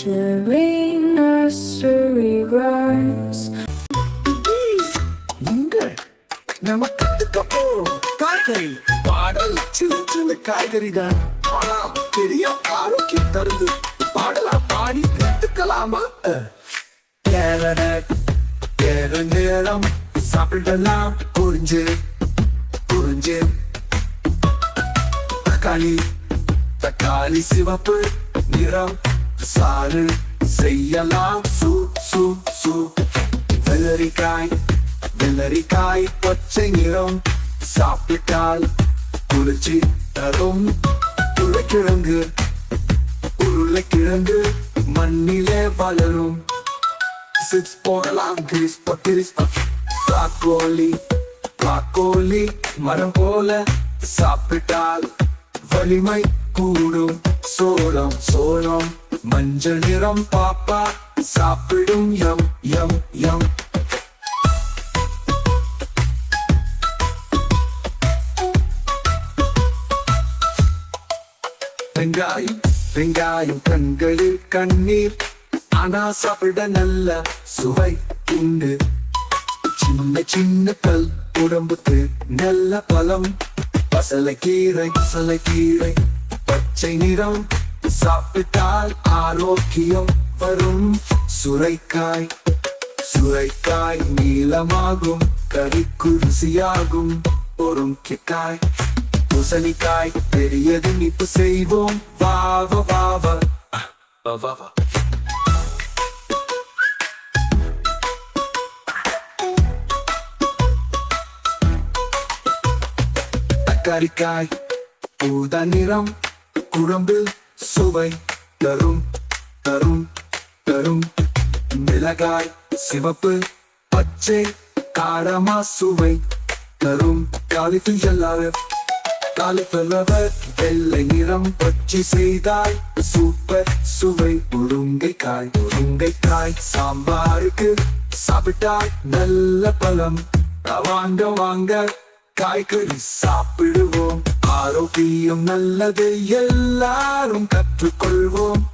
Sharing nursery rhymes. இங்க நம்ம கத்துக்க போறோம் காய்கறி பாடல் சின்ன சின்ன காய்கறி தான் ஆனா பெரிய ஆரோக்கியம் தருது பாடலாம் பாடி கத்துக்கலாமா கேரட் நேரம் சாப்பிடலாம் புரிஞ்சு புரிஞ்சு தக்காளி சிவப்பு நிறம் சாறு செய்யலாம் சூ சூ சூ வெள்ளரிக்காய் பச்சை நிறம் சாப்பிட்டால் குளிர்ச்சி தரும் உருளைக்கிழங்கு மண்ணிலே வளரும் சிப்ஸ் போடலாம் ப்ராக்கோலி மரம் போல சாப்பிட்டால் வலிமை கூடும் சோளம் மஞ்சள் நிறம் பாப்பா சாப்பிடும் யம் யம் யம் வெங்காயம் கண்களில் கண்ணீர் ஆனா சாப்பிட நல்ல சுவை உண்டு சின்ன கல் உடம்புக்கு நல்ல பலம் பசலைக்கீரை பச்சை நிறம் சாப்பிட்டால் ஆரோக்கியம் வரும் சுரைக்காய் நீளமாகும் கறிக்கு ருசியாகும் பொறுங்கிக்காய் பூசணிக்காய் பெரியது இனிப்பு செய்வோம் வா தக்காளிக்காய் ஊதா நிறம் குழம்பில் சுவை தரும் மிளகாய் சிவப்பு பச்சை காரமா சுவை தரும் காலிஃபிளவர் வெள்ளை நிறம் பச்சை செய்தால் சூப்பர் சுவை முருங்கைக்காய் சாம்பாருக்கு சாப்பிட்டால் நல்ல பலம் வாங்க காய்கறி சாப்பிடுவோம் ஆரோக்கியம் நல்லது எல்லாரும் கற்றுக்கொள்வோம்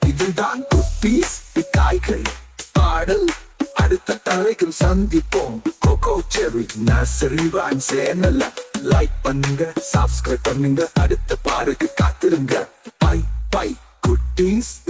இதுதான் குட்டீஸ் காய்கறி பாடல் அடுத்த தலைக்கும் சந்திப்போம் கோகோ செரி நர்சரி ரைம்ஸ் சேனல்ல லைக் பண்ணுங்க சப்ஸ்கிரைப் பண்ணுங்க அடுத்த பாருக்கு காத்திருங்க பை குட்டீஸ்